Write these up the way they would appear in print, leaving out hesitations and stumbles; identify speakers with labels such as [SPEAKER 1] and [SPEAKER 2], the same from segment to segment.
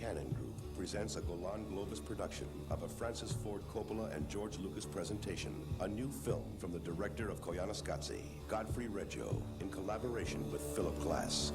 [SPEAKER 1] Cannon Group presents a Golan Globus production of a Francis Ford Coppola and George Lucas presentation, a new film from the director of Powaqqatsi, Godfrey Reggio, in collaboration with Philip Glass.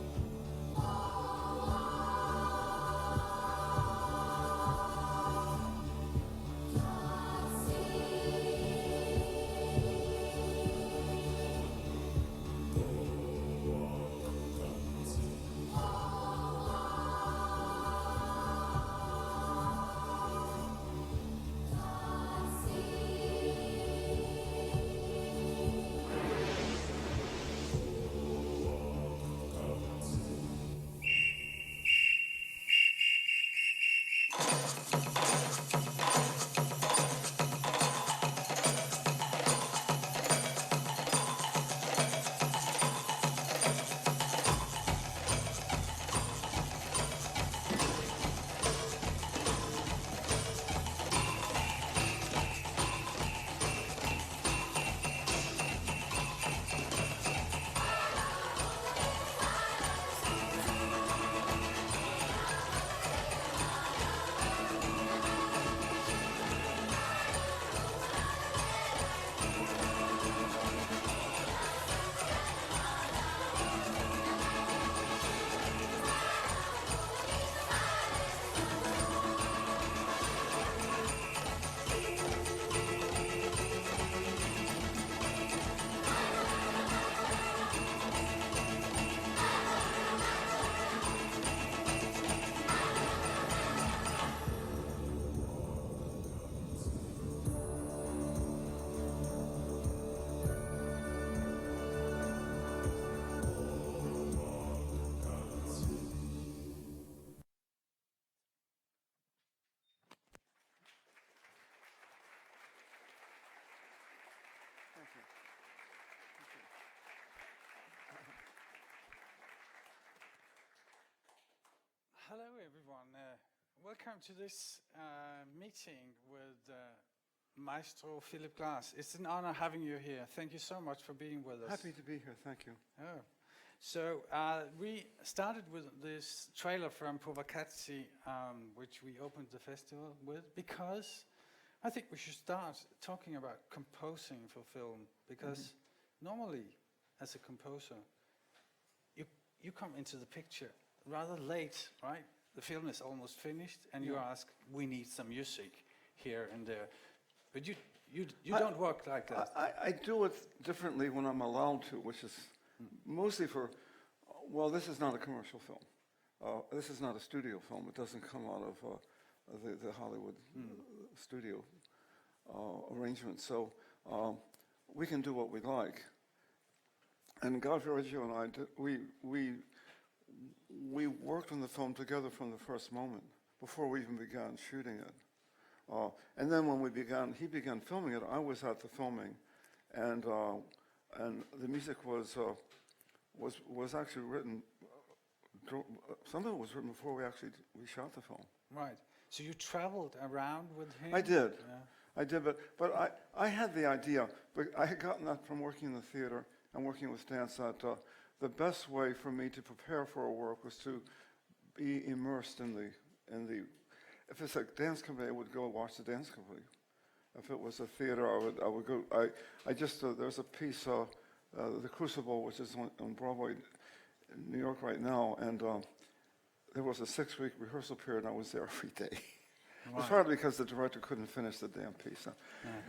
[SPEAKER 2] Hello everyone, welcome to this meeting with Maestro Philip Glass. It's an honor having you here. Thank you so much for being with us.
[SPEAKER 3] Happy to be here, thank you.
[SPEAKER 2] Oh. So we started with this trailer from Powaqqatsi, which we opened the festival with, because I think we should start talking about composing for film, because normally as a composer, you come into the picture rather late, right? The film is almost finished, and you ask, we need some music here and there. But you don't work like that.
[SPEAKER 3] I do it differently when I'm allowed to, which is mostly for, well, this is not a commercial film. This is not a studio film. It doesn't come out of the Hollywood studio arrangement. So we can do what we like. And Godfrey Reggio and I, we worked on the film together from the first moment, before we even began shooting it. And then when he began filming it, I was at the filming, and the music was actually written. Some of it was written before we shot the film.
[SPEAKER 2] Right. So you traveled around with him?
[SPEAKER 3] I did. Yeah. I did, but I had the idea, but I had gotten that from working in the theater and working with dance, that the best way for me to prepare for a work was to be immersed in the. If it's a dance company, I would go watch the dance company. If it was a theater, I would go. There's a piece, The Crucible, which is on Broadway in New York right now, and there was a 6-week rehearsal period, and I was there every day. It was partly because the director couldn't finish the damn piece.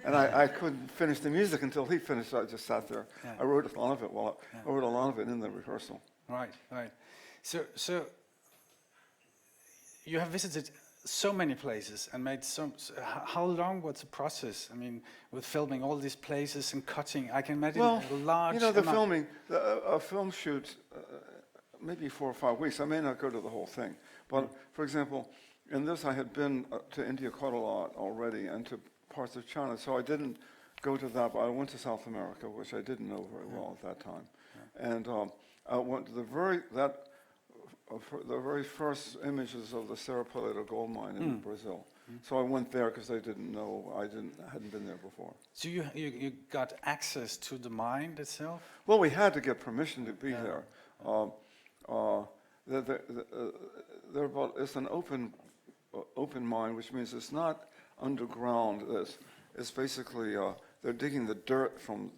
[SPEAKER 3] And I couldn't finish the music until he finished. I just sat there. Yeah. I wrote a lot of it. I wrote a lot of it in the rehearsal.
[SPEAKER 2] Right. So you have visited so many places and made some. How long was the process? I mean, with filming all these places and cutting, I can imagine a large.
[SPEAKER 3] A film shoot, maybe 4 or 5 weeks. I may not go to the whole thing, but for example. In this, I had been to India quite a lot already, and to parts of China, so I didn't go to that, but I went to South America, which I didn't know very well at that time. And I went to the very first images of the Serra Pelada gold mine in Brazil. So I went there because I didn't know, hadn't been there before.
[SPEAKER 2] So you got access to the mine itself?
[SPEAKER 3] Well, we had to get permission to be there. It's an open open mine, which means it's not underground. It's basically they're digging the dirt from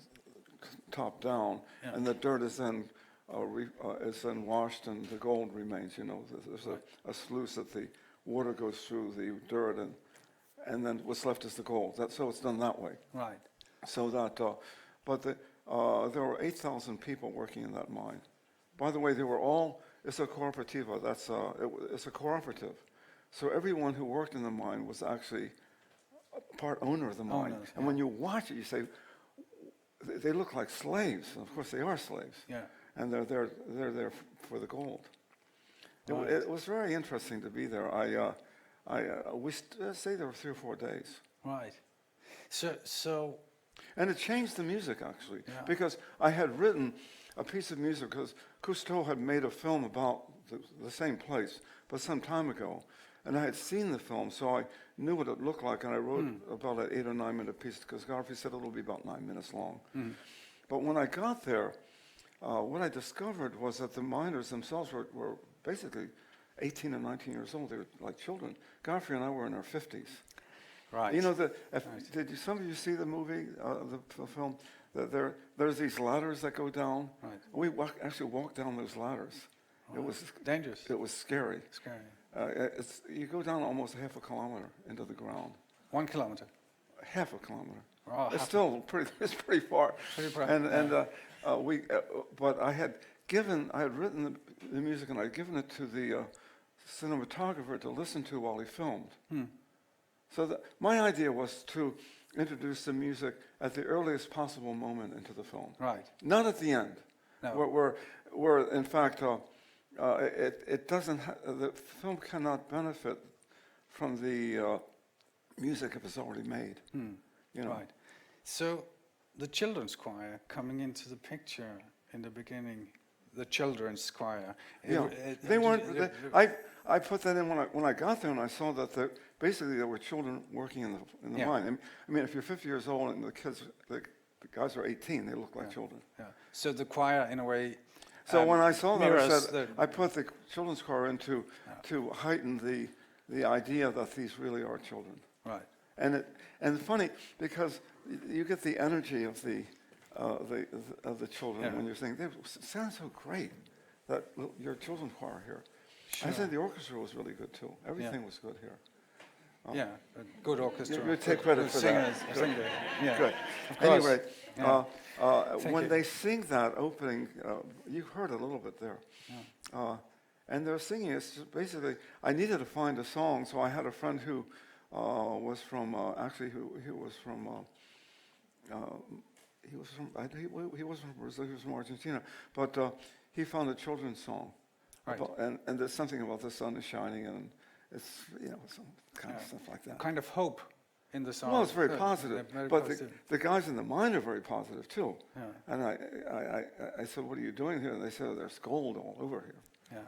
[SPEAKER 3] top down, and the dirt is then washed, and the gold remains. You know, there's a sluice that the water goes through the dirt, and then what's left is the gold. So it's done that way.
[SPEAKER 2] Right.
[SPEAKER 3] So that, there were 8,000 people working in that mine. By the way, they were all. It's a cooperativa. It's a cooperative. So everyone who worked in the mine was actually part owner of the mine.
[SPEAKER 2] Owners,
[SPEAKER 3] and when you watch it, you say, they look like slaves. And of course, they are slaves.
[SPEAKER 2] Yeah.
[SPEAKER 3] And they're there for the gold.
[SPEAKER 2] Right.
[SPEAKER 3] It was very interesting to be there. We stayed there for 3 or 4 days.
[SPEAKER 2] Right. So.
[SPEAKER 3] And it changed the music, actually,
[SPEAKER 2] Yeah.
[SPEAKER 3] because I had written a piece of music, because Cousteau had made a film about the same place, but some time ago, and I had seen the film, so I knew what it looked like, and I wrote about an 8 or 9 minute piece, because Godfrey said it'll be about 9 minutes long. But when I got there, what I discovered was that the miners themselves were basically 18 and 19 years old. They were like children. Godfrey and I were in our 50s.
[SPEAKER 2] Right.
[SPEAKER 3] You know, did some of you see the movie, the film? There's these ladders that go down.
[SPEAKER 2] Right.
[SPEAKER 3] We actually walked down those ladders. It was
[SPEAKER 2] dangerous.
[SPEAKER 3] It was scary.
[SPEAKER 2] Scary.
[SPEAKER 3] You go down almost half a kilometer into the ground.
[SPEAKER 2] 1 kilometer.
[SPEAKER 3] Half a kilometer.
[SPEAKER 2] Oh,
[SPEAKER 3] It's still it's pretty far.
[SPEAKER 2] Pretty far.
[SPEAKER 3] But I had written the music, and I'd given it to the cinematographer to listen to while he filmed. So my idea was to introduce the music at the earliest possible moment into the film.
[SPEAKER 2] Right.
[SPEAKER 3] Not at the end.
[SPEAKER 2] No.
[SPEAKER 3] Where in fact, it doesn't. The film cannot benefit from the music if it's already made. You know.
[SPEAKER 2] Right. So the children's choir coming into the picture in the beginning, the children's choir.
[SPEAKER 3] They weren't. I put that in when I got there, and I saw that basically there were children working in the mine. I mean, if you're 50 years old and the guys are 18, they look like children.
[SPEAKER 2] Yeah. So the choir, in a way.
[SPEAKER 3] So when I saw that, I said
[SPEAKER 2] the,
[SPEAKER 3] I put the children's choir in to heighten the idea that these really are children.
[SPEAKER 2] Right.
[SPEAKER 3] And funny, because you get the energy of the children when you're saying, it sounds so great that your children's choir here.
[SPEAKER 2] Sure.
[SPEAKER 3] I said the orchestra was really good too. Everything was good here.
[SPEAKER 2] A good orchestra.
[SPEAKER 3] You take credit for that.
[SPEAKER 2] Yeah.
[SPEAKER 3] Good. Anyway, when they sing that opening, you heard a little bit there. Yeah. And they're singing, it's just basically, I needed to find a song, so I had a friend who was from, he wasn't from Brazil, he was from Argentina, but he found a children's song.
[SPEAKER 2] Right.
[SPEAKER 3] And there's something about the sun is shining, and it's, some kind of stuff like that.
[SPEAKER 2] Kind of hope in the song.
[SPEAKER 3] Well, it's very positive, but
[SPEAKER 2] positive.
[SPEAKER 3] The guys in the mine are very positive too.
[SPEAKER 2] Yeah.
[SPEAKER 3] And I said, what are you doing here? And they said, there's gold all over here.
[SPEAKER 2] Yeah.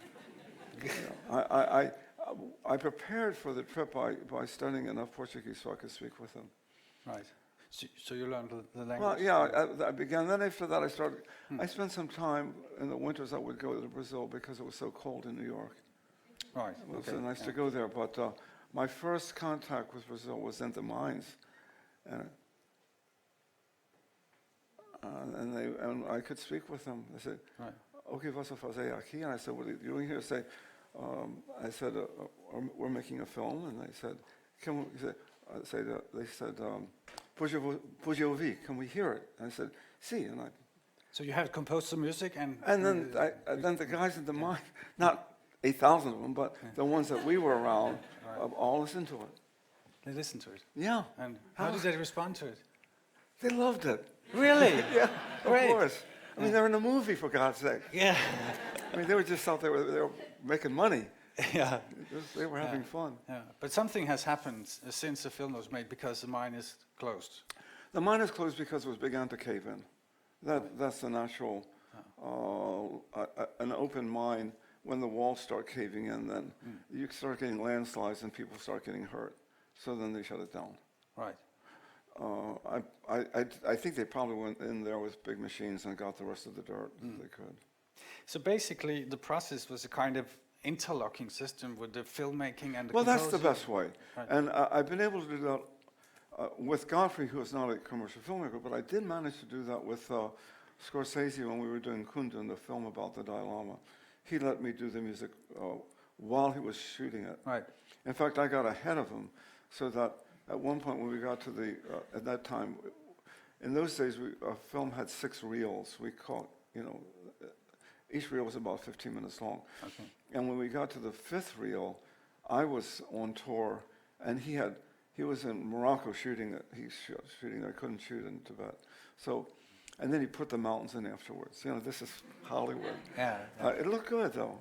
[SPEAKER 3] I prepared for the trip by studying enough Portuguese so I could speak with them.
[SPEAKER 2] Right. So you learned the language?
[SPEAKER 3] Well, yeah, I began. Then after that, I started. I spent some time in the winters. I would go to Brazil because it was so cold in New York.
[SPEAKER 2] Right.
[SPEAKER 3] It was so nice to go there. But my first contact with Brazil was in the mines, and I could speak with them. They said, "O que você fazer aqui?" And I said, "What are you doing here?" I said, "We're making a film." And they said, "Can we?" They said, "Pode ouvir? Can we hear it?" And I said, "Si." And
[SPEAKER 2] so you had composed some music, and
[SPEAKER 3] then the guys in the mine, not 8,000 of them, but the ones that we were around, all listened to it.
[SPEAKER 2] They listened to it.
[SPEAKER 3] Yeah.
[SPEAKER 2] And how did they respond to it?
[SPEAKER 3] They loved it.
[SPEAKER 2] Really?
[SPEAKER 3] Yeah,
[SPEAKER 2] Great.
[SPEAKER 3] of course. I mean, they're in a movie, for God's sake.
[SPEAKER 2] Yeah.
[SPEAKER 3] I mean, they were just out there, they were making money.
[SPEAKER 2] Yeah.
[SPEAKER 3] They were having fun.
[SPEAKER 2] Yeah. But something has happened since the film was made because the mine is closed.
[SPEAKER 3] The mine is closed because it began to cave in. That's the natural, an open mine, when the walls start caving in, then you start getting landslides and people start getting hurt. So then they shut it down.
[SPEAKER 2] Right.
[SPEAKER 3] I think they probably went in there with big machines and got the rest of the dirt that they could.
[SPEAKER 2] So basically, the process was a kind of interlocking system with the filmmaking and the
[SPEAKER 3] Well, that's the
[SPEAKER 2] composing.
[SPEAKER 3] best way.
[SPEAKER 2] Right.
[SPEAKER 3] And I've been able to do that with Godfrey, who is not a commercial filmmaker, but I did manage to do that with Scorsese when we were doing Kundun, the film about the Dalai Lama. He let me do the music while he was shooting it.
[SPEAKER 2] Right.
[SPEAKER 3] In fact, I got ahead of him, so that at one point when we got to the, at that time, in those days, a film had 6 reels. We called, each reel was about 15 minutes long.
[SPEAKER 2] Okay.
[SPEAKER 3] And when we got to the 5th reel, I was on tour, and he was in Morocco shooting it. He's shooting there, couldn't shoot in Tibet. So, and then he put the mountains in afterwards. This is Hollywood.
[SPEAKER 2] Yeah.
[SPEAKER 3] It looked good, though.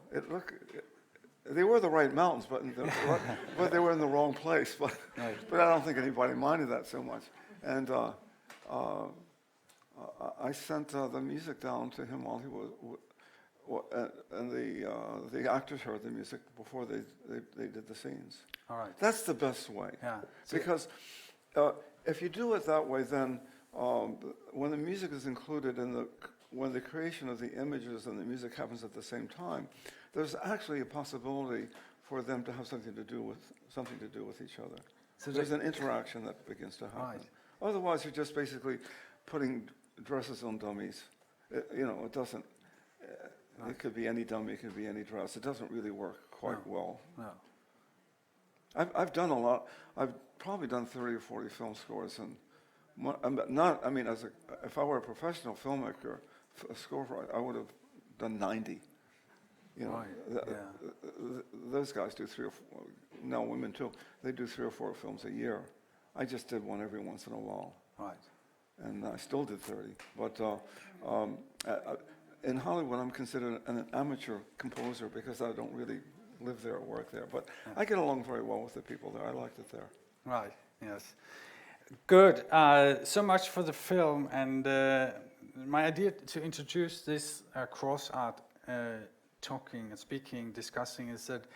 [SPEAKER 3] They were the right mountains, but but they were in the wrong place. But
[SPEAKER 2] Right.
[SPEAKER 3] but I don't think anybody minded that so much. And I sent the music down to him while he was, and the actors heard the music before they did the scenes.
[SPEAKER 2] All right.
[SPEAKER 3] That's the best way.
[SPEAKER 2] Yeah.
[SPEAKER 3] Because if you do it that way, then when the music is included when the creation of the images and the music happens at the same time, there's actually a possibility for them to have something to do with each other. So there's an interaction that begins to happen.
[SPEAKER 2] Right.
[SPEAKER 3] Otherwise, you're just basically putting dresses on dummies. It doesn't. It could be any dummy, it could be any dress. It doesn't really work quite well.
[SPEAKER 2] No.
[SPEAKER 3] I've done a lot. I've probably done 30 or 40 film scores, and if I were a professional filmmaker, a score writer, I would have done 90.
[SPEAKER 2] Right.
[SPEAKER 3] Those guys do 3 or 4. Now women too. They do 3 or 4 films a year. I just did one every once in a while.
[SPEAKER 2] Right.
[SPEAKER 3] And I still did 30. But in Hollywood, I'm considered an amateur composer because I don't really live there or work there. But I get along very well with the people there. I liked it there.
[SPEAKER 2] Right, yes. Good. So much for the film. And my idea to introduce this cross art talking and speaking, discussing is that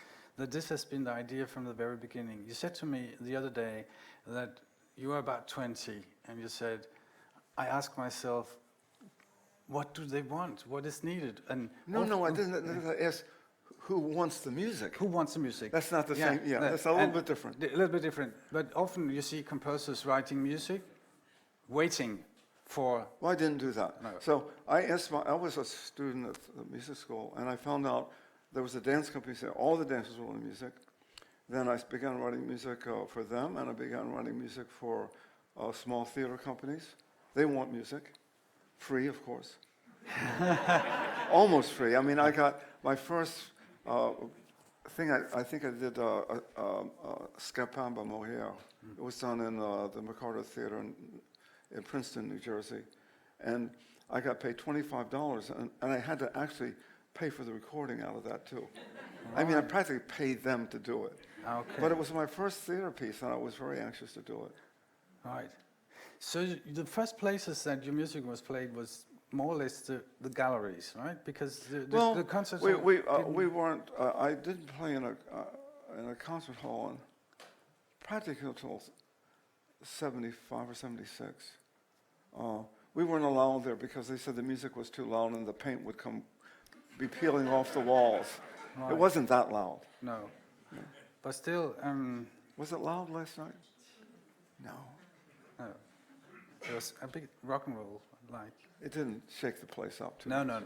[SPEAKER 2] this has been the idea from the very beginning. You said to me the other day that you were about 20 and you said, I ask myself, what do they want? What is needed? And
[SPEAKER 3] No, I didn't. I asked who wants the music.
[SPEAKER 2] who wants the music?
[SPEAKER 3] That's not the same. Yeah, that's a little bit different.
[SPEAKER 2] A little bit different. But often you see composers writing music, waiting for...
[SPEAKER 3] Well, I didn't do that.
[SPEAKER 2] No.
[SPEAKER 3] So I was a student at the music school, and I found out there was a dance company there. All the dancers were in music. Then I began writing music for them, and I began writing music for small theater companies. They want music. Free, of course. Almost free. I mean, I got my first thing, I think I did Scapin by Moher. It was done in the McCarter Theater in Princeton, New Jersey. And I got paid $25, and I had to actually pay for the recording out of that, too. Right. I mean, I practically paid them to do it.
[SPEAKER 2] Okay.
[SPEAKER 3] But it was my first theater piece, and I was very anxious to do it.
[SPEAKER 2] Right. So the first places that your music was played was more or less the galleries, right? Because the concerts...
[SPEAKER 3] we weren't... I didn't play in a concert hall practically until 75 or 76. We weren't allowed there because they said the music was too loud and the paint would be peeling off the walls. Right. It wasn't that loud.
[SPEAKER 2] No. But still...
[SPEAKER 3] was it loud last night? No.
[SPEAKER 2] No. It was a big rock and roll, like...
[SPEAKER 3] It didn't shake the place up too
[SPEAKER 2] much.
[SPEAKER 3] No.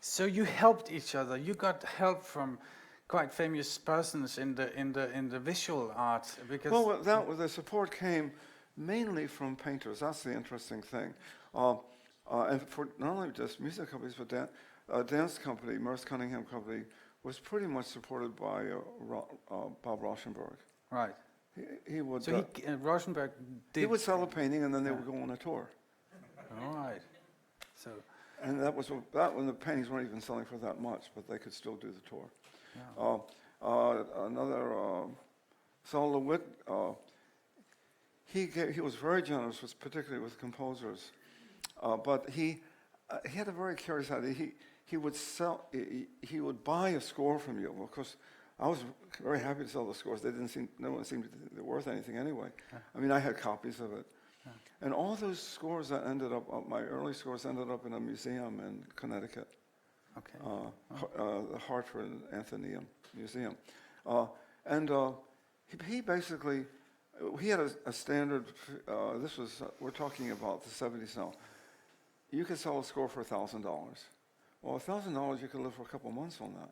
[SPEAKER 2] So you helped each other. You got help from quite famous persons in the visual art because...
[SPEAKER 3] Well, the support came mainly from painters. That's the interesting thing. And for not only just music companies, but dance company, Merce Cunningham Company, was pretty much supported by Bob Rauschenberg.
[SPEAKER 2] Right.
[SPEAKER 3] He would.
[SPEAKER 2] So Rauschenberg did.
[SPEAKER 3] He would sell a painting, and then they would go on a tour.
[SPEAKER 2] All right. So.
[SPEAKER 3] And that was when the paintings weren't even selling for that much, but they could still do the tour. Yeah. Saul LeWitt. He was very generous, particularly with composers, but he had a very curious idea. He would buy a score from you. Well, of course, I was very happy to sell the scores. No one seemed to think they were worth anything anyway. I mean, I had copies of it. And all those scores that ended up, my early scores ended up in a museum in Connecticut.
[SPEAKER 2] Okay.
[SPEAKER 3] The Hartford Athenaeum Museum. He basically, he had a standard, this was, we're talking about the 70s now. You could sell a score for $1,000. Well, $1,000 you could live for a couple months on that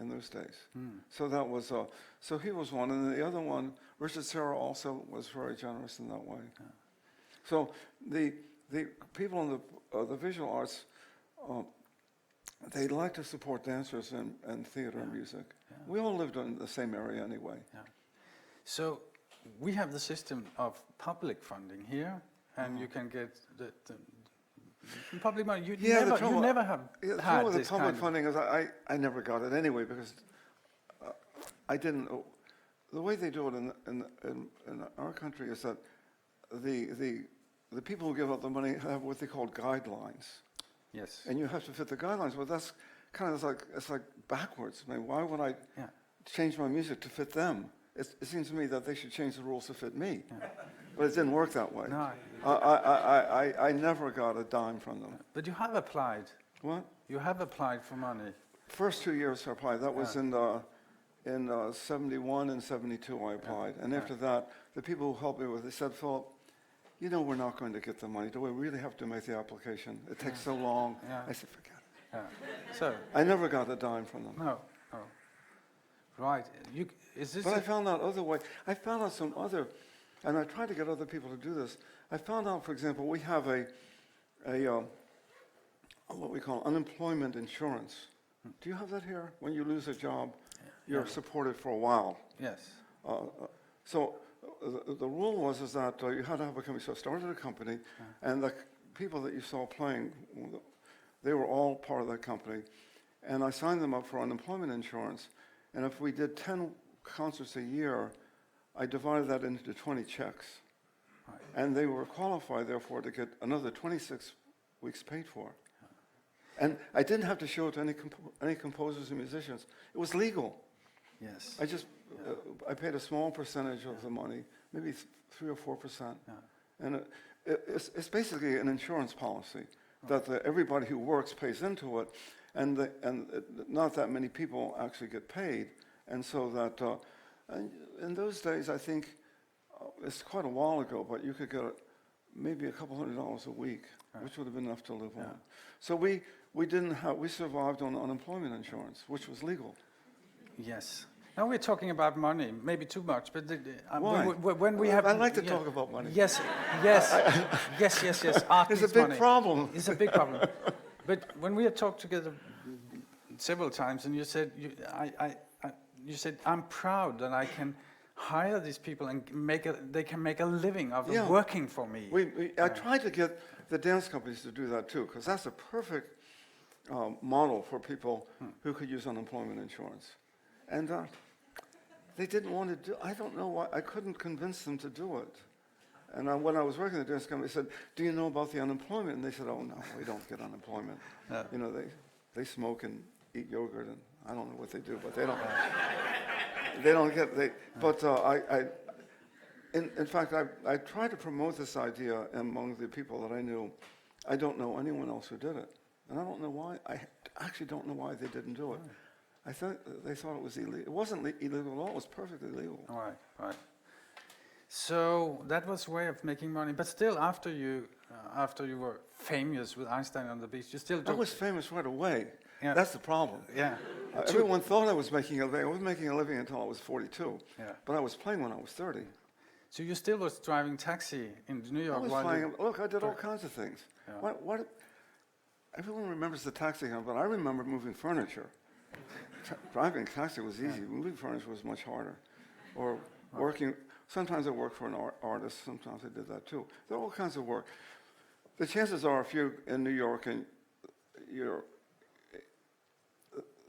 [SPEAKER 3] in those days. So that was, so he was one. And the other one, Richard Serra also was very generous in that way. So the people in the visual arts, they like to support dancers and theater and music. We all lived in the same area anyway.
[SPEAKER 2] So we have the system of public funding here, and you can get the public money. You never have had
[SPEAKER 3] the
[SPEAKER 2] this
[SPEAKER 3] public
[SPEAKER 2] kind
[SPEAKER 3] funding is I never got it anyway because I didn't. The way they do it in our country is that the people who give out the money have what they call guidelines.
[SPEAKER 2] Yes.
[SPEAKER 3] And you have to fit the guidelines. Well, that's kind of it's like backwards. I mean, why would I change my music to fit them? It seems to me that they should change the rules to fit me. But it didn't work that way.
[SPEAKER 2] No.
[SPEAKER 3] I never got a dime from them.
[SPEAKER 2] But you have applied.
[SPEAKER 3] What?
[SPEAKER 2] You have applied for money.
[SPEAKER 3] First 2 years I applied. That was in 71 and 72 I applied. And after that, the people who helped me with it said, Philip, you know we're not going to get the money. Do we really have to make the application? It takes so long. I said, forget it.
[SPEAKER 2] So
[SPEAKER 3] I never got a dime from them.
[SPEAKER 2] No. Right.
[SPEAKER 3] But I found out other way. I found out some other, and I tried to get other people to do this. I found out, for example, we have a what we call unemployment insurance. Do you have that here? When you lose a job, you're supported for a while.
[SPEAKER 2] Yes.
[SPEAKER 3] So the rule was that you had to have a company. So I started a company, and the people that you saw playing, they were all part of that company. And I signed them up for unemployment insurance. And if we did 10 concerts a year, I divided that into 20 checks. Right. And they were qualified, therefore, to get another 26 weeks paid for. And I didn't have to show it to any composers and musicians. It was legal.
[SPEAKER 2] Yes.
[SPEAKER 3] I just, I paid a small percentage of the money, maybe 3 or 4%. And it's basically an insurance policy that everybody who works pays into it. And not that many people actually get paid, and so that in those days, I think it's quite a while ago, but you could get maybe a couple $100 a week, which would have been enough to live on. So we survived on unemployment insurance, which was legal.
[SPEAKER 2] Yes. Now we're talking about money, maybe too much, but
[SPEAKER 3] why?
[SPEAKER 2] When we have,
[SPEAKER 3] I like to talk about money.
[SPEAKER 2] Yes. Art
[SPEAKER 3] it's
[SPEAKER 2] needs
[SPEAKER 3] a big
[SPEAKER 2] money.
[SPEAKER 3] problem.
[SPEAKER 2] It's a big problem. But when we had talked together several times, and you said, you said, I'm proud that I can hire these people and they can make a living of working for me.
[SPEAKER 3] I tried to get the dance companies to do that too, because that's a perfect model for people who could use unemployment insurance. And they didn't want to do. I don't know why. I couldn't convince them to do it. And when I was working at the dance company, I said, do you know about the unemployment? And they said, oh, no, we don't get unemployment. You know, they smoke and eat yogurt, and I don't know what they do, but they don't. They don't get. But in fact, I tried to promote this idea among the people that I knew. I don't know anyone else who did it, and I don't know why. I actually don't know why they didn't do it. I thought they thought it was illegal. It wasn't illegal at all. It was perfectly legal.
[SPEAKER 2] Right. So that was a way of making money. But still, after you were famous with Einstein on the Beach, you still.
[SPEAKER 3] I was famous right away.
[SPEAKER 2] Yeah.
[SPEAKER 3] That's the problem.
[SPEAKER 2] Yeah.
[SPEAKER 3] Everyone thought I was making a living. I wasn't making a living until I was 42.
[SPEAKER 2] Yeah.
[SPEAKER 3] But I was playing when I was 30.
[SPEAKER 2] So you still was driving taxi in New York?
[SPEAKER 3] I was playing. Look, I did all kinds of things. Yeah. What? Everyone remembers the taxi, but I remember moving furniture. Driving taxi was easy. Moving furniture was much harder. Or working. Sometimes I worked for an artist. Sometimes I did that too. There are all kinds of work. The chances are, if you're in New York and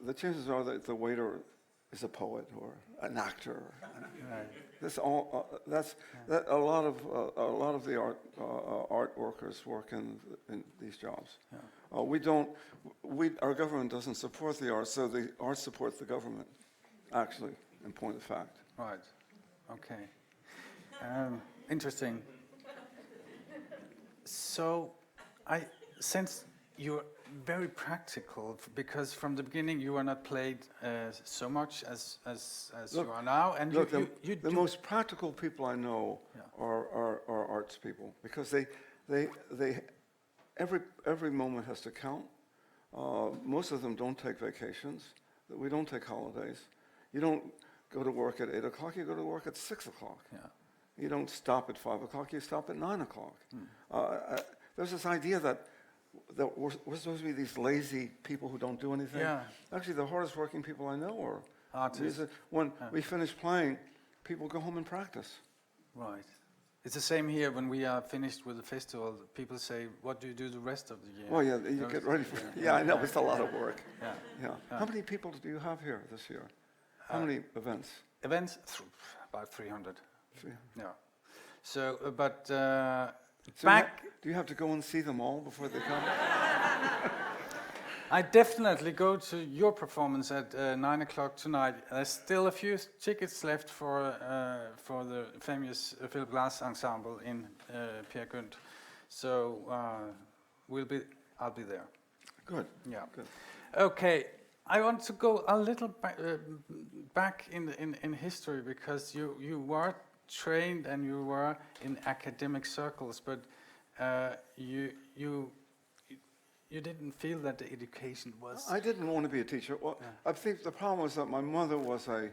[SPEAKER 3] the chances are that the waiter is a poet or an actor. That's all. A lot of the art workers work in these jobs. Our government doesn't support the arts, so the arts support the government. Actually, in point of fact.
[SPEAKER 2] Right. Okay. Interesting. So I sense you're very practical because from the beginning you are not played so much as
[SPEAKER 3] Look,
[SPEAKER 2] you are now, and
[SPEAKER 3] Look,
[SPEAKER 2] you
[SPEAKER 3] the
[SPEAKER 2] do
[SPEAKER 3] most practical people I know are arts people because they every moment has to count. Most of them don't take vacations. We don't take holidays. You don't go to work at 8 o'clock. You go to work at 6 o'clock.
[SPEAKER 2] Yeah.
[SPEAKER 3] You don't stop at 5 o'clock. You stop at 9 o'clock. There's this idea that we're supposed to be these lazy people who don't do anything.
[SPEAKER 2] Yeah.
[SPEAKER 3] Actually, the hardest working people I know are
[SPEAKER 2] Artists.
[SPEAKER 3] when we finish playing, people go home and practice.
[SPEAKER 2] Right. It's the same here when we are finished with the festival. People say, "What do you do the rest of the year?"
[SPEAKER 3] Well, yeah, you get ready for it. Yeah, I know, it's a lot of work.
[SPEAKER 2] Yeah.
[SPEAKER 3] How many people do you have here this year? How many events?
[SPEAKER 2] Events, about 300.
[SPEAKER 3] 300.
[SPEAKER 2] Yeah. So, but
[SPEAKER 3] So
[SPEAKER 2] back,
[SPEAKER 3] do you have to go and see them all before they come?
[SPEAKER 2] I definitely go to your performance at 9 o'clock tonight. There's still a few tickets left for the famous Philip Glass Ensemble in Peer Gynt. So I'll be there.
[SPEAKER 3] Good.
[SPEAKER 2] Yeah.
[SPEAKER 3] Good.
[SPEAKER 2] Okay. I want to go a little back in history because you were trained and you were in academic circles, but you didn't feel that the education was...
[SPEAKER 3] I didn't want to be a teacher. Well, I think the problem was that my mother was a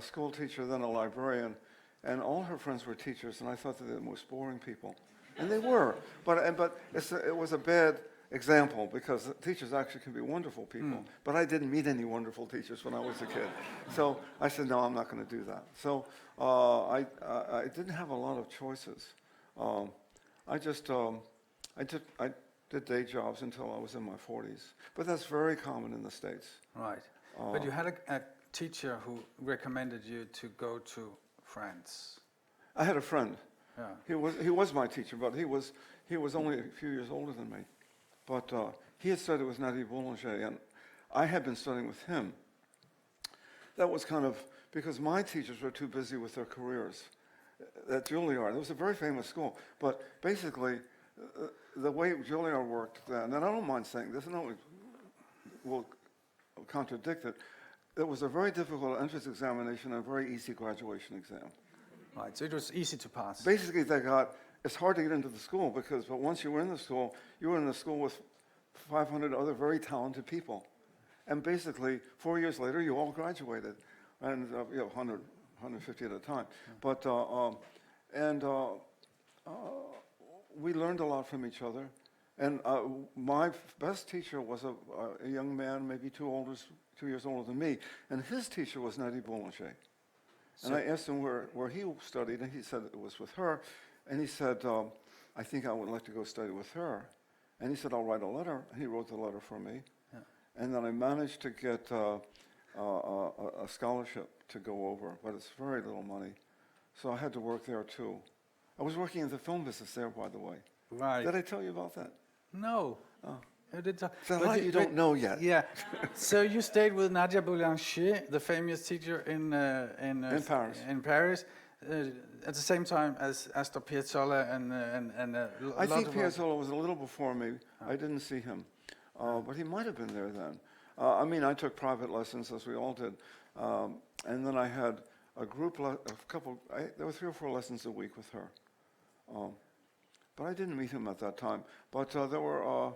[SPEAKER 3] school teacher, then a librarian, and all her friends were teachers, and I thought that they were the most boring people. And they were. But it was a bad example because teachers actually can be wonderful people. But I didn't meet any wonderful teachers when I was a kid. So I said, no, I'm not going to do that. So I didn't have a lot of choices. I did day jobs until I was in my 40s. But that's very common in the States.
[SPEAKER 2] Right. But you had a teacher who recommended you to go to France.
[SPEAKER 3] I had a friend.
[SPEAKER 2] Yeah.
[SPEAKER 3] He was my teacher, but he was only a few years older than me. But he had studied with Nadia Boulanger, and I had been studying with him. That was kind of because my teachers were too busy with their careers at Juilliard. It was a very famous school, but basically the way Juilliard worked then, and I don't mind saying this, no one will contradict it, it was a very difficult entrance examination and a very easy graduation exam.
[SPEAKER 2] Right, so it was easy to pass.
[SPEAKER 3] Basically, it's hard to get into the school but once you were in the school, you were in the school with 500 other very talented people. And basically, 4 years later, you all graduated, and 100, 150 at a time. But we learned a lot from each other. And my best teacher was a young man, maybe 2 years older than me, and his teacher was Nadia Boulanger. And I asked him where he studied, and he said it was with her. And he said, I think I would like to go study with her. And he said, I'll write a letter. And he wrote the letter for me. Yeah. And then I managed to get a scholarship to go over, but it's very little money. So I had to work there too. I was working in the film business there, by the way.
[SPEAKER 2] Right.
[SPEAKER 3] Did I tell you about that?
[SPEAKER 2] No.
[SPEAKER 3] Oh.
[SPEAKER 2] There's
[SPEAKER 3] a lot you don't know yet.
[SPEAKER 2] Yeah. So you stayed with Nadia Boulanger, the famous teacher in
[SPEAKER 3] Paris.
[SPEAKER 2] In Paris, at the same time as Astor Piazzolla and a lot
[SPEAKER 3] I think
[SPEAKER 2] of
[SPEAKER 3] Piazzolla was a little before me. I didn't see him, but he might have been there then. I mean, I took private lessons, as we all did, and then I had a group, there were 3 or 4 lessons a week with her. But I didn't meet him at that time. But there were,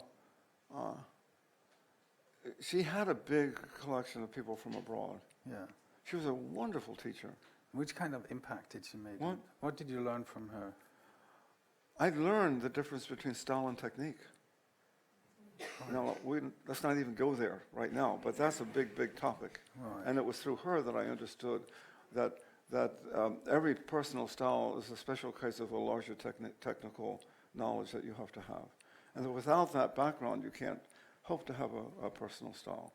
[SPEAKER 3] she had a big collection of people from abroad.
[SPEAKER 2] Yeah.
[SPEAKER 3] She was a wonderful teacher.
[SPEAKER 2] Which kind of impact did she make? What did you learn from her?
[SPEAKER 3] I learned the difference between style and technique. Now, let's not even go there right now, but that's a big, big topic. Right. And it was through her that I understood that every personal style is a special case of a larger technical knowledge that you have to have. And that without that background, you can't hope to have a personal style.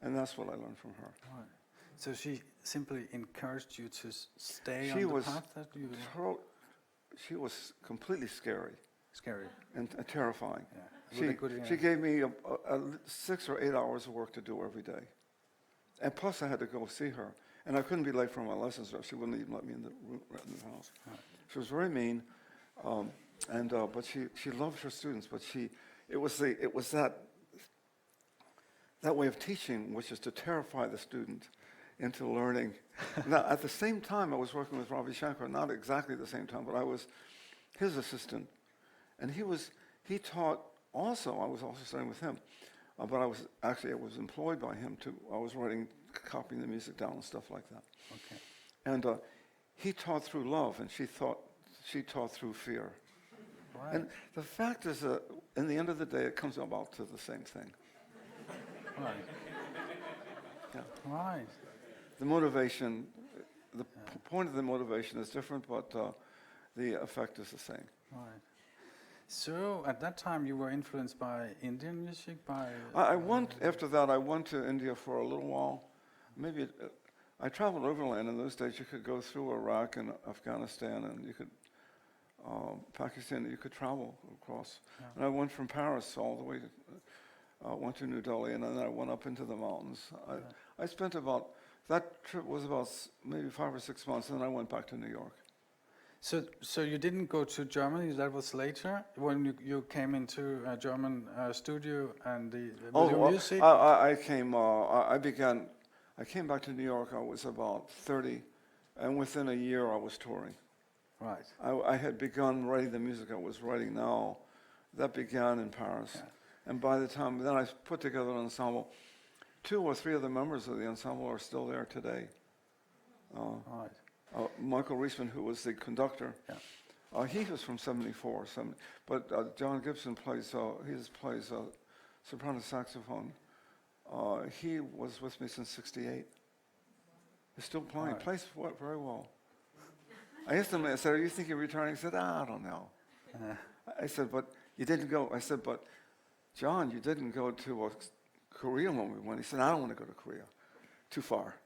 [SPEAKER 3] And that's what I learned from her.
[SPEAKER 2] Right. So she simply encouraged you to stay on the path that you...
[SPEAKER 3] She was completely scary.
[SPEAKER 2] Scary.
[SPEAKER 3] And terrifying.
[SPEAKER 2] Yeah.
[SPEAKER 3] She gave me 6 or 8 hours of work to do every day. And plus I had to go see her. And I couldn't be late for my lessons, or she wouldn't even let me in the house. Right. She was very mean. And but she loved her students, but it was that way of teaching, which is to terrify the student into learning. Now, at the same time, I was working with Ravi Shankar, not exactly the same time, but I was his assistant. And he taught also, I was also studying with him, but I was employed by him too. I was copying the music down and stuff like that.
[SPEAKER 2] Okay.
[SPEAKER 3] And he taught through love, and she taught through fear.
[SPEAKER 2] Right.
[SPEAKER 3] And the fact is that in the end of the day, it comes about to the same thing.
[SPEAKER 2] Right.
[SPEAKER 3] Yeah.
[SPEAKER 2] Right.
[SPEAKER 3] The motivation, the point of the motivation is different, but the effect is the same.
[SPEAKER 2] Right. So at that time you were influenced by Indian music,
[SPEAKER 3] After that I went to India for a little while. Maybe I traveled overland. In those days you could go through Iraq and Afghanistan, and you could Pakistan, you could travel across.
[SPEAKER 2] Yeah.
[SPEAKER 3] And I went from Paris all the way to, went to New Delhi, and then I went up into the mountains. I spent that trip was about maybe 5 or 6 months, and then I went back to New York.
[SPEAKER 2] So you didn't go to Germany, that was later, when you came into a German studio and the music?
[SPEAKER 3] I came back to New York, I was about 30, and within a year I was touring.
[SPEAKER 2] Right.
[SPEAKER 3] I had begun writing the music I was writing now. That began in Paris.
[SPEAKER 2] Yeah.
[SPEAKER 3] And by the time, then I put together an ensemble. 2 or 3 of the members of the ensemble are still there today.
[SPEAKER 2] Right.
[SPEAKER 3] Michael Reisman, who was the conductor, he was from 74, but John Gibson plays soprano saxophone. He was with me since '68. He's still playing.
[SPEAKER 2] Right.
[SPEAKER 3] Plays very well. I asked him, I said, "Are you thinking of retiring?" He said, "I don't know." I said, "But you didn't go." I said, "But John, you didn't go to Korea when we went." He said, "I don't want to go to Korea. Too far."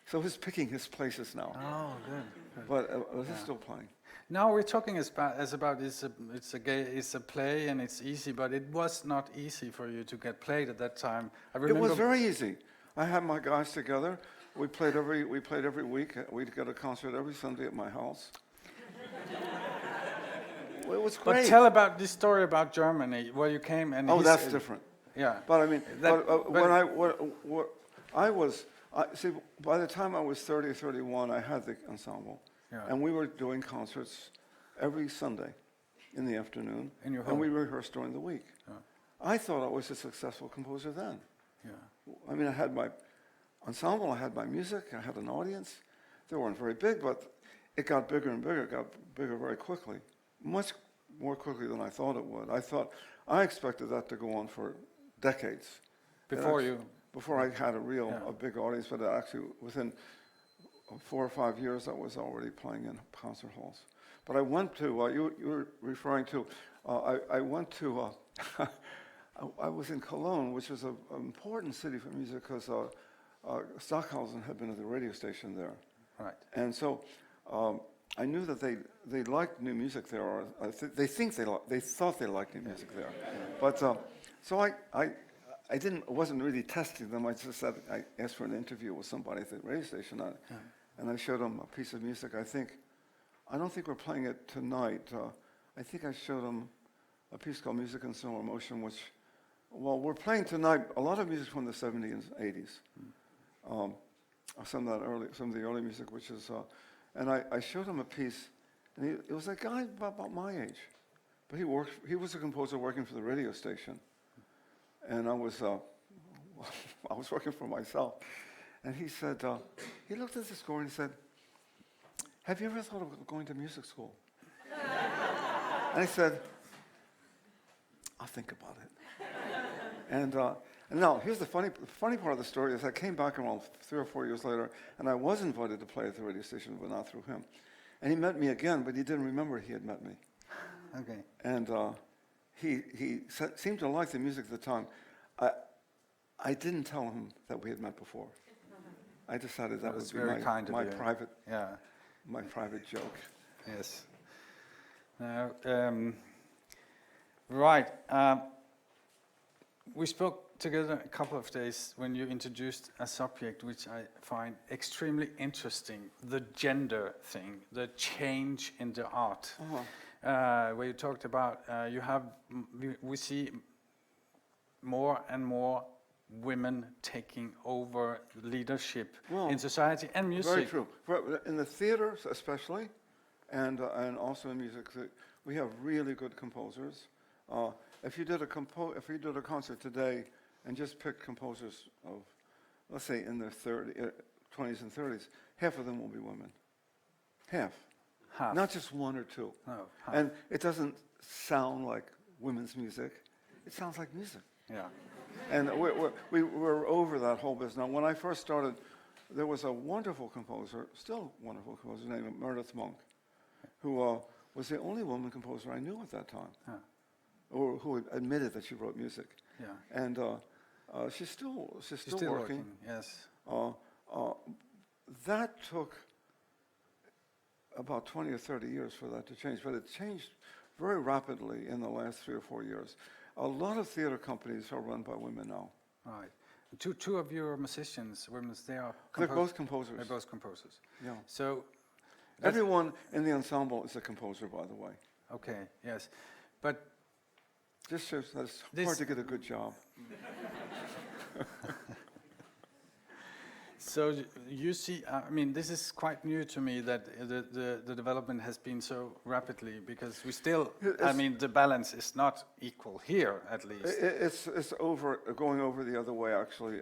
[SPEAKER 3] So he's picking his places now.
[SPEAKER 2] Oh, good.
[SPEAKER 3] But he's still playing.
[SPEAKER 2] Now we're talking about it's a play and it's easy, but it was not easy for you to get played at that time. I remember
[SPEAKER 3] it was very easy. I had my guys together. We played every week. We'd get a concert every Sunday at my house. It was great.
[SPEAKER 2] But tell about this story about Germany, where you came and.
[SPEAKER 3] Oh, that's different.
[SPEAKER 2] Yeah.
[SPEAKER 3] But I mean, see, by the time I was 30 or 31, I had the ensemble, and we were doing concerts every Sunday in the afternoon,
[SPEAKER 2] in your home.
[SPEAKER 3] And we rehearsed during the week. I thought I was a successful composer then. I mean, I had my ensemble, I had my music, I had an audience. They weren't very big, but it got bigger and bigger. It got bigger very quickly, much more quickly than I thought it would. I expected that to go on for decades. Before I had a big audience, but actually within 4 or 5 years, I was already playing in concert halls. But I went to, you were referring to, I went to, I was in Cologne, which was an important city for music because Stockhausen had been at the radio station there.
[SPEAKER 2] Right.
[SPEAKER 3] And so I knew that they liked new music there, or they thought they liked new music there. But so I wasn't really testing them. I just said, I asked for an interview with somebody at the radio station, and I showed them a piece of music. I don't think we're playing it tonight. I think I showed them a piece called Music in Slow Motion, which, well, we're playing tonight a lot of music from the 70s and 80s. Some of the early music, which is, and I showed him a piece, and it was a guy about my age, but he was a composer working for the radio station. And I was working for myself. And he said, he looked at the score and he said, "Have you ever thought of going to music school?" And I said, "I'll think about it." And now, here's the funny part of the story is I came back around 3 or 4 years later, and I was invited to play at the radio station, but not through him. And he met me again, but he didn't remember he had met me.
[SPEAKER 2] Okay.
[SPEAKER 3] And he seemed to like the music at the time. I didn't tell him that we had met before. I decided that would be my private joke.
[SPEAKER 2] Yes. Now, right. We spoke together a couple of days when you introduced a subject which I find extremely interesting, the gender thing, the change in the art. where you talked about we see more and more women taking over leadership in society and music.
[SPEAKER 3] Very true. In the theater, especially, and also in music, we have really good composers. If you did a concert today and just picked composers of, let's say, in their 20s and 30s, half of them will be women. Half. Not just one or two.
[SPEAKER 2] No, half.
[SPEAKER 3] And it doesn't sound like women's music. It sounds like music.
[SPEAKER 2] Yeah.
[SPEAKER 3] And we're over that whole business. Now, when I first started, there was a wonderful composer, still wonderful composer, named Meredith Monk, who was the only woman composer I knew at that time, or who admitted that she wrote music.
[SPEAKER 2] Yeah.
[SPEAKER 3] And she's still working.
[SPEAKER 2] Yes.
[SPEAKER 3] That took about 20 or 30 years for that to change, but it changed very rapidly in the last 3 or 4 years. A lot of theater companies are run by women now.
[SPEAKER 2] Right. Two of your musicians, women,
[SPEAKER 3] They're both composers.
[SPEAKER 2] They're both composers.
[SPEAKER 3] Yeah.
[SPEAKER 2] So
[SPEAKER 3] everyone in the ensemble is a composer, by the way.
[SPEAKER 2] Okay. Yes, but
[SPEAKER 3] just shows that it's hard to get a good job.
[SPEAKER 2] So you see, I mean, this is quite new to me that the development has been so rapidly, because we still, I mean, the balance is not equal here, at least.
[SPEAKER 3] It's going over the other way, actually,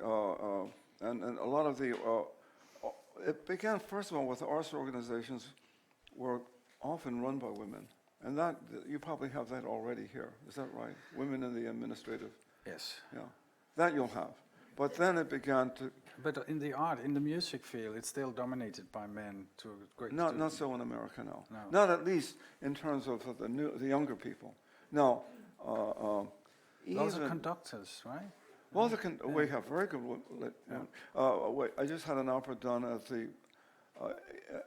[SPEAKER 3] and a lot of the. It began first of all with the arts organizations were often run by women, and that you probably have that already here. Is that right? Women in the administrative.
[SPEAKER 2] Yes.
[SPEAKER 3] Yeah, that you'll have. But then it began to.
[SPEAKER 2] But in the art, in the music field, it's still dominated by men to a great extent.
[SPEAKER 3] Not so in America, no.
[SPEAKER 2] No.
[SPEAKER 3] Not at least in terms of the younger people. Now,
[SPEAKER 2] those are conductors, right?
[SPEAKER 3] Well, we have very good. I just had an opera done at the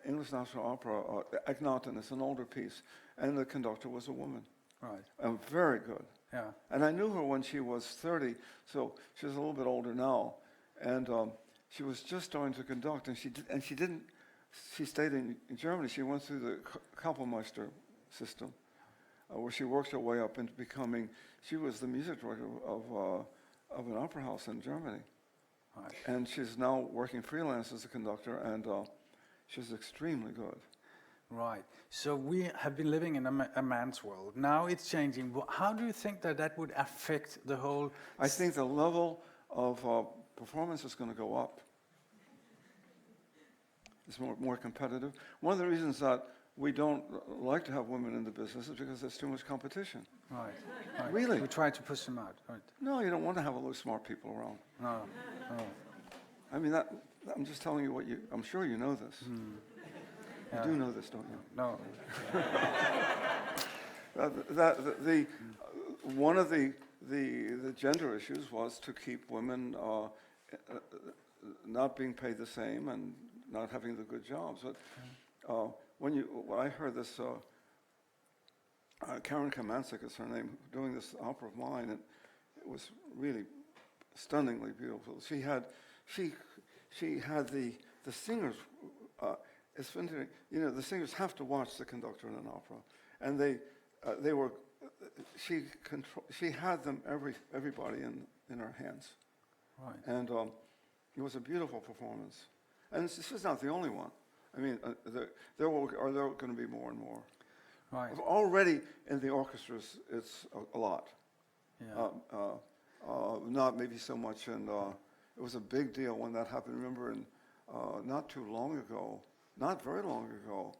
[SPEAKER 3] English National Opera, Akhenaten. It's an older piece, and the conductor was a woman.
[SPEAKER 2] Right.
[SPEAKER 3] And very good.
[SPEAKER 2] Yeah.
[SPEAKER 3] And I knew her when she was 30, so she was a little bit older now, and she was just starting to conduct, and she stayed in Germany. She went through the Kapellmeister system, where she worked her way up into becoming. She was the music director of an opera house in Germany,
[SPEAKER 2] right.
[SPEAKER 3] And she's now working freelance as a conductor, and she's extremely good.
[SPEAKER 2] Right. So we have been living in a man's world. Now it's changing. How do you think that would affect the whole?
[SPEAKER 3] I think the level of performance is going to go up. It's more competitive. One of the reasons that we don't like to have women in the business is because there's too much competition.
[SPEAKER 2] Right. Right.
[SPEAKER 3] Really?
[SPEAKER 2] We try to push them out. Right.
[SPEAKER 3] No, you don't want to have a lot of smart people around.
[SPEAKER 2] No. No.
[SPEAKER 3] I mean, I'm just telling you what I'm sure you know this. You do know this, don't you?
[SPEAKER 2] No.
[SPEAKER 3] One of the gender issues was to keep women not being paid the same and not having the good jobs. But when I heard this, Karen Kamansik is her name, doing this opera of mine, and it was really stunningly beautiful. She had the singers. It's fascinating. You know, the singers have to watch the conductor in an opera, and they were. She had them everybody in her hands,
[SPEAKER 2] Right.
[SPEAKER 3] and it was a beautiful performance. And this is not the only one. I mean, there are going to be more and more.
[SPEAKER 2] Right.
[SPEAKER 3] Already in the orchestras, it's a lot.
[SPEAKER 2] Yeah.
[SPEAKER 3] Not maybe so much, and it was a big deal when that happened. Remember, not too long ago, not very long ago,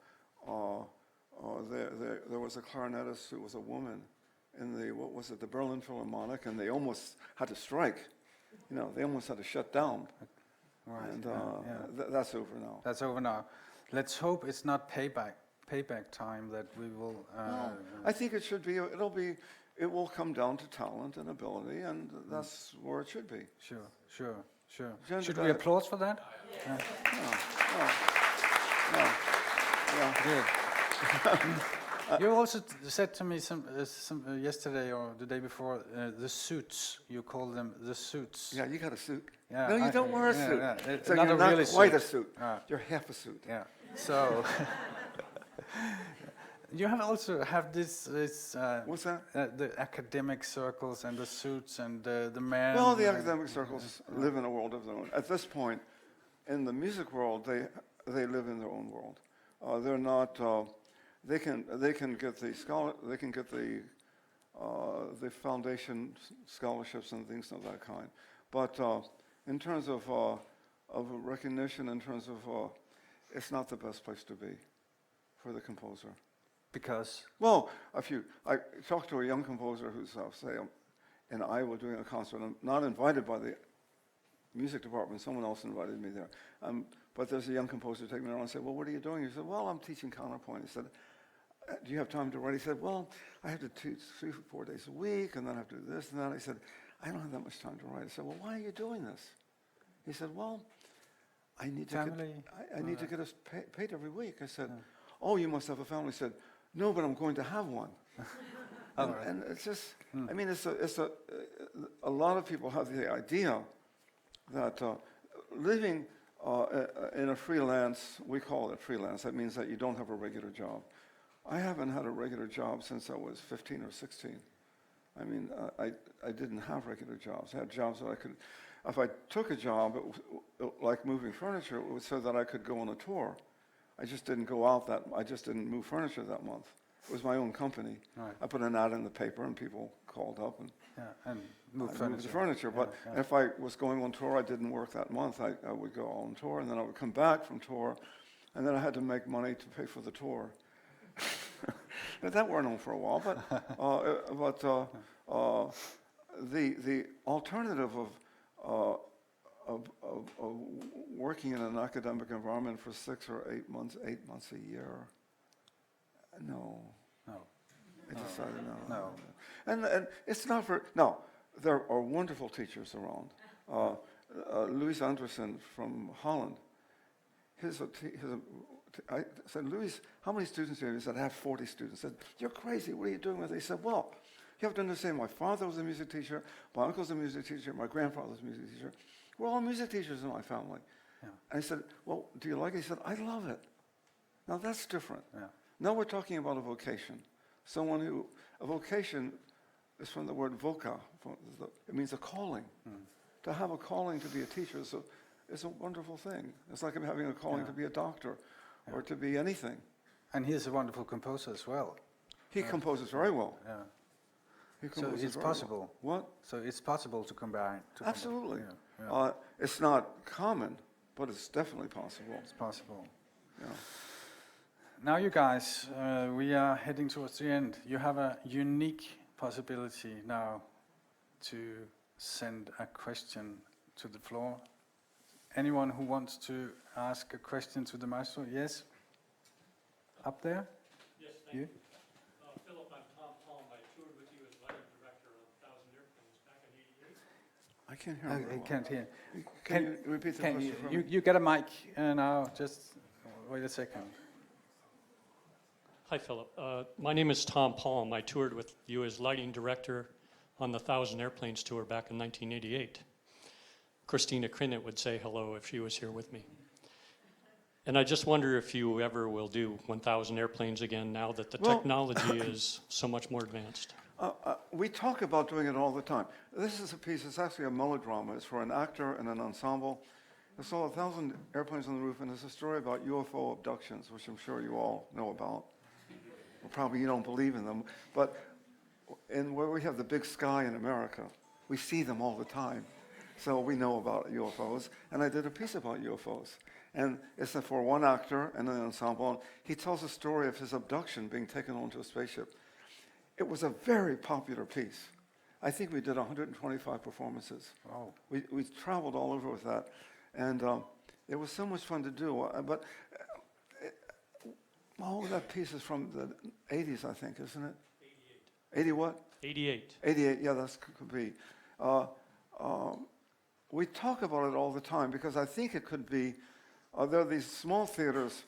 [SPEAKER 3] there was a clarinetist who was a woman in the Berlin Philharmonic, and they almost had to strike. You know, they almost had to shut down.
[SPEAKER 2] Right.
[SPEAKER 3] And
[SPEAKER 2] that's
[SPEAKER 3] over now.
[SPEAKER 2] That's over now. Let's hope it's not payback time that we will.
[SPEAKER 3] No, I think it should be. It will come down to talent and ability, and that's where it should be.
[SPEAKER 2] Sure.
[SPEAKER 3] Gender
[SPEAKER 2] Should we applaud for that?
[SPEAKER 3] No.
[SPEAKER 2] Good. You also said to me some yesterday or the day before, the suits. You call them the suits.
[SPEAKER 3] Yeah, you got a suit.
[SPEAKER 2] Yeah,
[SPEAKER 3] no, you don't wear a suit.
[SPEAKER 2] Yeah.
[SPEAKER 3] So
[SPEAKER 2] Not
[SPEAKER 3] you're
[SPEAKER 2] a
[SPEAKER 3] not
[SPEAKER 2] really
[SPEAKER 3] quite
[SPEAKER 2] suit.
[SPEAKER 3] a suit. You're half a suit.
[SPEAKER 2] Yeah. So you have also have this
[SPEAKER 3] What's that?
[SPEAKER 2] the academic circles and the suits and the men.
[SPEAKER 3] Well, the academic circles live in a world of their own. At this point, in the music world, they live in their own world. They're not. They can get the foundation scholarships and things of that kind. But in terms of recognition, in terms of it's not the best place to be for the composer.
[SPEAKER 2] Because?
[SPEAKER 3] Well, I talked to a young composer who's, say, in Iowa doing a concert. I'm not invited by the music department. Someone else invited me there. But there's a young composer taking me around and said, well, what are you doing? He said, well, I'm teaching counterpoint. He said, do you have time to write? He said, well, I have to teach 3 or 4 days a week, and then I have to do this and that. I said, I don't have that much time to write. I said, well, why are you doing this? He said, well, I need to get us paid every week. I said, oh, you must have a family. He said, no, but I'm going to have one. And it's just, I mean, a lot of people have the idea that living in a freelance, we call it freelance, that means that you don't have a regular job. I haven't had a regular job since I was 15 or 16. I mean, I didn't have regular jobs. I had jobs that I could, if I took a job, like moving furniture, it was so that I could go on a tour. I just didn't go out I just didn't move furniture that month. It was my own company. Right. I put an ad in the paper and people called up and moved the furniture. But if I was going on tour, I didn't work that month. I would go on tour and then I would come back from tour and then I had to make money to pay for the tour. That went on for a while, but the alternative of working in an academic environment for 6 or 8 months a year, no. I decided no. And it's not for no. There are wonderful teachers around. Louis Anderson from Holland. I said, Louis, how many students do you have? He said, I have 40 students. I said, you're crazy. What are you doing with it? He said, well, you have to understand, my father was a music teacher, my uncle's a music teacher, my grandfather's a music teacher. We're all music teachers in my family. Yeah. And I said, well, do you like it? He said, I love it. Now, that's different. Yeah. Now we're talking about a vocation. A vocation is from the word voca. It means a calling. To have a calling to be a teacher is a wonderful thing. It's like having a calling to be a doctor or to be anything.
[SPEAKER 2] And he's a wonderful composer as well.
[SPEAKER 3] He composes very well.
[SPEAKER 2] Yeah. So it's possible.
[SPEAKER 3] What?
[SPEAKER 2] So it's possible to combine.
[SPEAKER 3] Absolutely. It's not common, but it's definitely possible.
[SPEAKER 2] It's possible.
[SPEAKER 3] Yeah.
[SPEAKER 2] Now, you guys, we are heading towards the end. You have a unique possibility now to send a question to the floor. Anyone who wants to ask a question to the maestro? Yes? Up there?
[SPEAKER 4] Yes, thank you. Philip, I'm Tom Palm. I toured with you as lighting director of 1,000 Airplanes back in '88.
[SPEAKER 3] I can't hear you.
[SPEAKER 2] I can't hear.
[SPEAKER 3] Can you repeat the question for me?
[SPEAKER 2] You get a mic now. Just wait a second.
[SPEAKER 4] Hi, Philip. My name is Tom Palm. I toured with you as lighting director on the 1,000 Airplanes tour back in 1988. Christina Krinnett would say hello if she was here with me. And I just wonder if you ever will do 1,000 Airplanes again now that the technology is so much more advanced.
[SPEAKER 3] We talk about doing it all the time. This is a piece, it's actually a melodrama. It's for an actor and an ensemble. It's all 1,000 Airplanes on the Roof, and it's a story about UFO abductions, which I'm sure you all know about. Well, probably you don't believe in them, but where we have the big sky in America, we see them all the time. So we know about UFOs, and I did a piece about UFOs. And it's for one actor and an ensemble. He tells a story of his abduction, being taken onto a spaceship. It was a very popular piece. I think we did 125 performances.
[SPEAKER 2] Wow.
[SPEAKER 3] We traveled all over with that, and it was so much fun to do. That piece is from the 80s, I think, isn't it? 88. 80 what?
[SPEAKER 4] 88.
[SPEAKER 3] 88, yeah, that could be. We talk about it all the time because I think it could be, there are these small theaters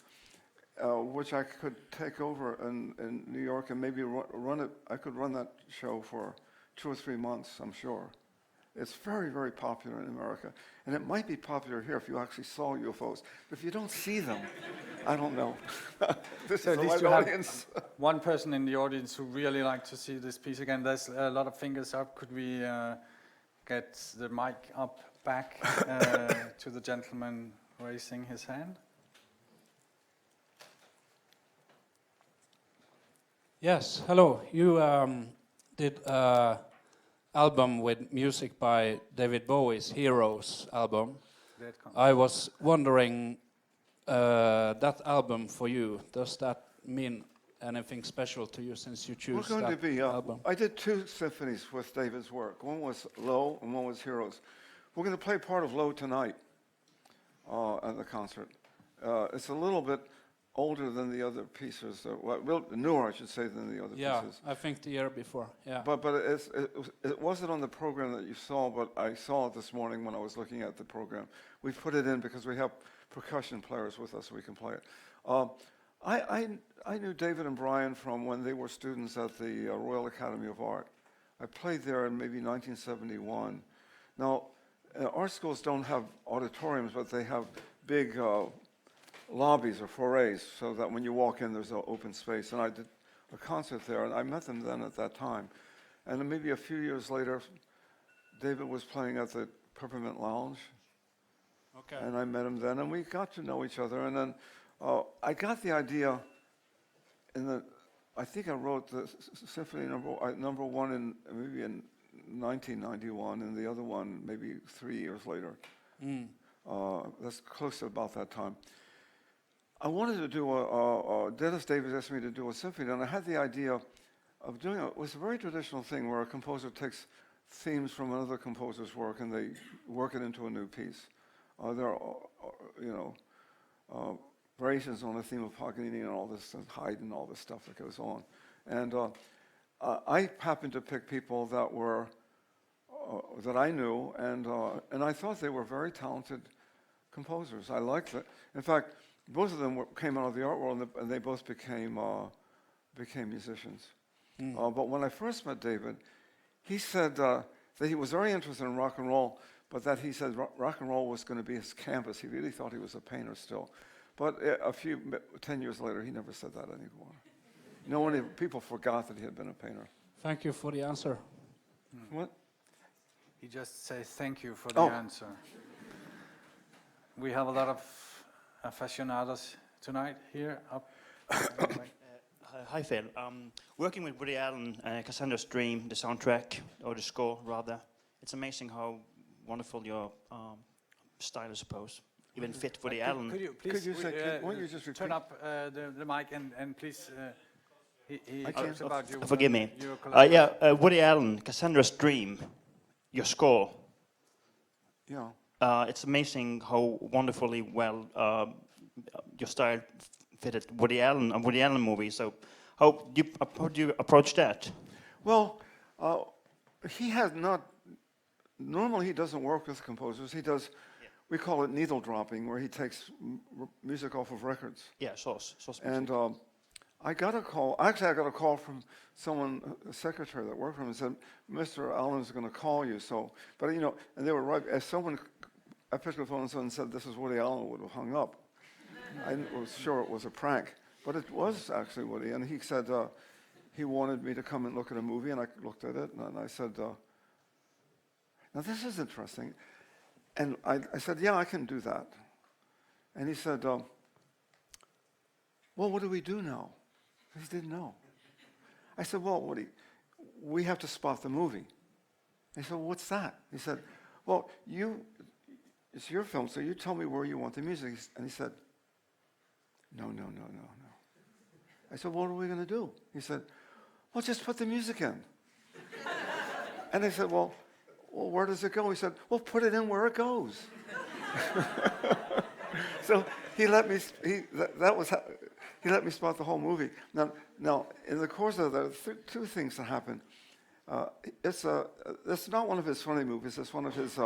[SPEAKER 3] which I could take over in New York and maybe run it. I could run that show for 2 or 3 months, I'm sure. It's very, very popular in America. And it might be popular here if you actually saw UFOs. But if you don't see them, I don't know. This
[SPEAKER 2] So
[SPEAKER 3] is
[SPEAKER 2] at
[SPEAKER 3] a
[SPEAKER 2] least
[SPEAKER 3] live
[SPEAKER 2] you have
[SPEAKER 3] audience.
[SPEAKER 2] one person in the audience who really like to see this piece again. There's a lot of fingers up. Could we get the mic up back to the gentleman raising his hand?
[SPEAKER 5] Yes, hello. You did an album with music by David Bowie's Heroes album. I was wondering, that album for you, does that mean anything special to you since you choose
[SPEAKER 3] We're going
[SPEAKER 5] that
[SPEAKER 3] to be,
[SPEAKER 5] album?
[SPEAKER 3] I did 2 symphonies with David's work. One was Low and one was Heroes. We're going to play part of Low tonight at the concert. It's a little bit older than the other pieces, newer, I should say, than the other pieces.
[SPEAKER 5] I think the year before, yeah.
[SPEAKER 3] But it wasn't on the program that you saw, but I saw it this morning when I was looking at the program. We put it in because we have percussion players with us, so we can play it. I knew David and Brian from when they were students at the Royal Academy of Art. I played there in maybe 1971. Now, art schools don't have auditoriums, but they have big lobbies or foyers, so that when you walk in, there's an open space. And I did a concert there, and I met them then at that time. And then maybe a few years later, David was playing at the Peppermint Lounge.
[SPEAKER 5] Okay.
[SPEAKER 3] And I met him then, and we got to know each other. And then I got the idea I think I wrote the symphony number 1 in maybe in 1991, and the other one maybe 3 years later. That's close to about that time. I wanted to do Dennis Davis asked me to do a symphony, and I had the idea of doing it. It was a very traditional thing where a composer takes themes from another composer's work and they work it into a new piece. There are, variations on the theme of Paganini and all this, and Haydn and all this stuff that goes on. And I happened to pick people that were that I knew, and I thought they were very talented composers. I liked it. In fact, both of them came out of the art world, and they both became musicians. But when I first met David, he said that he was very interested in rock and roll, but that he said rock and roll was going to be his canvas. He really thought he was a painter still. But 10 years later, he never said that anymore. People forgot that he had been a painter.
[SPEAKER 5] Thank you for the answer.
[SPEAKER 3] What?
[SPEAKER 2] He just says thank you for the answer. We have a lot of aficionados tonight here up.
[SPEAKER 6] Hi Phil. Working with Woody Allen, Cassandra's Dream, the soundtrack, or the score rather, it's amazing how wonderful your style, I suppose. Even fit Woody Allen.
[SPEAKER 2] Could you please
[SPEAKER 3] won't you just repeat?
[SPEAKER 2] turn up the mic and please, he talks about you.
[SPEAKER 6] Forgive me.
[SPEAKER 2] Your
[SPEAKER 6] Woody Allen, Cassandra's Dream, your score.
[SPEAKER 3] Yeah.
[SPEAKER 6] It's amazing how wonderfully well your style fitted Woody Allen and Woody Allen movies. So how do you approach that?
[SPEAKER 3] Well, he has not. Normally, he doesn't work with composers. He does. Yeah. We call it needle dropping, where he takes music off of records.
[SPEAKER 6] Yeah, source
[SPEAKER 3] And I got a call. Actually, I got a call from someone, a secretary that worked for him, and said, "Mr. Allen's going to call you." So, but and they were right. As someone, I picked up the phone and said, "This is Woody Allen," would have hung up. I was sure it was a prank, but it was actually Woody. And he said he wanted me to come and look at a movie, and I looked at it, and I said, "Now this is interesting." And I said, "Yeah, I can do that." And he said, "Well, what do we do now?" He didn't know. I said, "Well, Woody, we have to spot the movie." He said, "Well, what's that?" He said, "Well, it's your film, so you tell me where you want the music." And he said, No. I said, "What are we going to do?" He said, "Well, just put the music in." And I said, well, where does it go? He said, "Well, put it in where it goes." So he let me. He let me spot the whole movie. Now, in the course of the two things that happened. It's not one of his funny movies. It's one of his.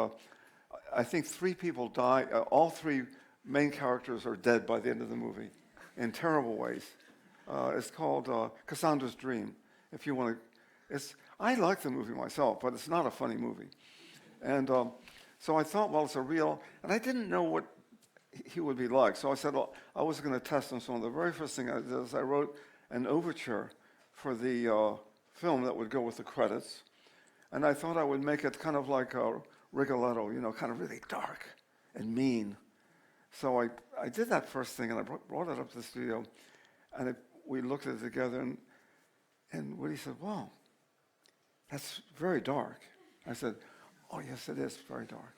[SPEAKER 3] I think 3 people die. All 3 main characters are dead by the end of the movie, in terrible ways. It's called Cassandra's Dream. If you want to, I like the movie myself, but it's not a funny movie. And so I thought, well, it's a real, and I didn't know what he would be like. So I said, well, I was going to test him. So the very first thing I did is I wrote an overture for the film that would go with the credits. And I thought I would make it kind of like a Rigoletto, you know, kind of really dark and mean. So I did that first thing, and I brought it up to the studio, and we looked at it together, and Woody said, wow, that's very dark. I said, oh, yes, it is very dark.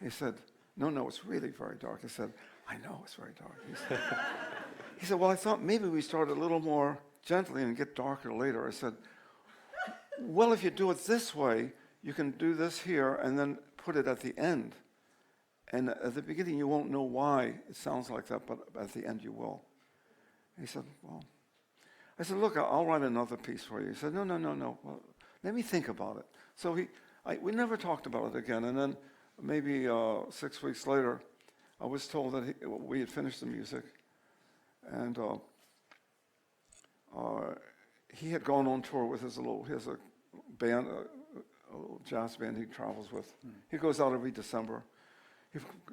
[SPEAKER 3] He said, no, it's really very dark. I said, I know it's very dark. He said, well, I thought maybe we start a little more gently and get darker later. I said, well, if you do it this way, you can do this here and then put it at the end. And at the beginning, you won't know why it sounds like that, but at the end, you will. He said, well, I said, look, I'll write another piece for you. He said, no. Well, let me think about it. So we never talked about it again. And then maybe 6 weeks later, I was told that we had finished the music. And he had gone on tour with he has a band, a little jazz band he travels with. He goes out every December.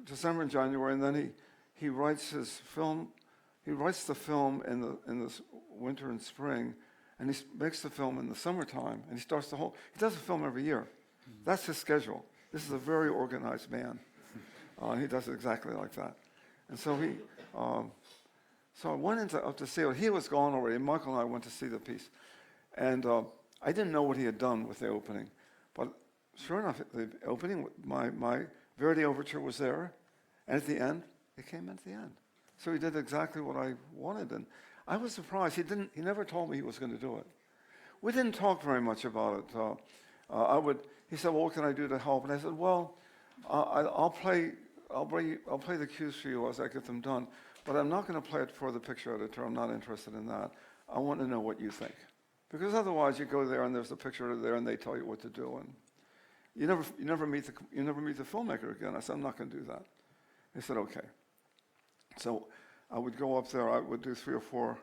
[SPEAKER 3] December and January, and then he writes his film. He writes the film in the winter and spring, and he makes the film in the summertime, and he starts he does a film every year. That's his schedule. This is a very organized man. He does it exactly like that. And so so I went up to see it. He was gone already. Michael and I went to see the piece, and I didn't know what he had done with the opening, but sure enough, the opening, my Verdi overture was there, and at the end, it came at the end. So he did exactly what I wanted, and I was surprised. He never told me he was going to do it. We didn't talk very much about it. He said, well, what can I do to help? And I said, well, I'll play the cues for you as I get them done, but I'm not going to play it for the picture editor. I'm not interested in that. I want to know what you think. Because otherwise you go there and there's a picture editor there and they tell you what to do, and you never meet the filmmaker again. I said, I'm not going to do that. He said, okay. So I would go up there. I would do 3 or 4.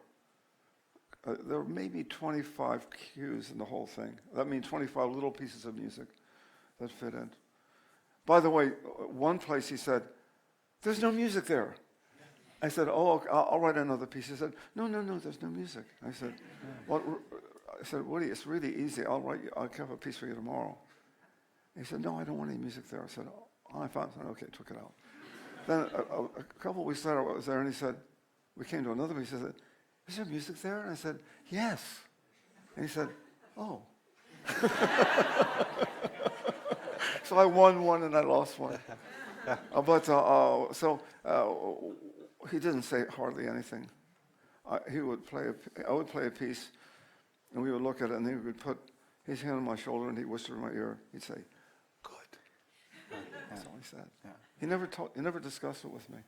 [SPEAKER 3] There were maybe 25 cues in the whole thing. That means 25 little pieces of music that fit in. By the way, one place he said, there's no music there. I said, oh, I'll write another piece. He said, no, there's no music. I said, well, Woody, it's really easy. I'll have a piece for you tomorrow. He said, no, I don't want any music there. I said, oh, I found it. Okay, took it out. Then a couple of weeks later, I was there, and he said, we came to another piece. He said, is there music there? And I said, yes. And he said, oh. So I won one and I lost one. He didn't say hardly anything. I would play a piece, and we would look at it, and he would put his hand on my shoulder, and he'd whisper in my ear. He'd say, good. That's all he said. Yeah. He never discussed it with me.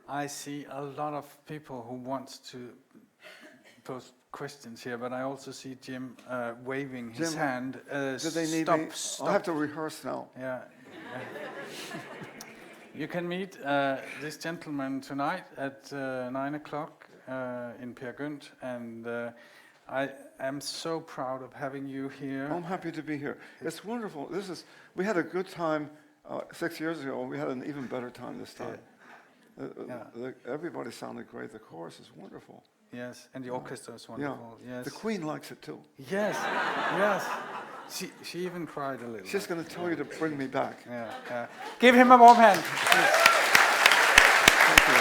[SPEAKER 2] I see a lot of people who want to pose questions here, but I also see Jim waving his hand.
[SPEAKER 3] Did they need me?
[SPEAKER 2] Stop.
[SPEAKER 3] I'll have to rehearse now.
[SPEAKER 2] Yeah. You can meet this gentleman tonight at 9 o'clock in Per Gynt, and I am so proud of having you here.
[SPEAKER 3] I'm happy to be here. It's wonderful. We had a good time 6 years ago, and we had an even better time this time. Everybody sounded great. The chorus is wonderful.
[SPEAKER 2] Yes, and the orchestra is wonderful.
[SPEAKER 3] Yeah.
[SPEAKER 2] Yes.
[SPEAKER 3] The Queen likes it too.
[SPEAKER 2] Yes, yes. She even cried a little.
[SPEAKER 3] She's going to tell you to bring me back.
[SPEAKER 2] Yeah. Give him a warm hand.
[SPEAKER 3] Thank you.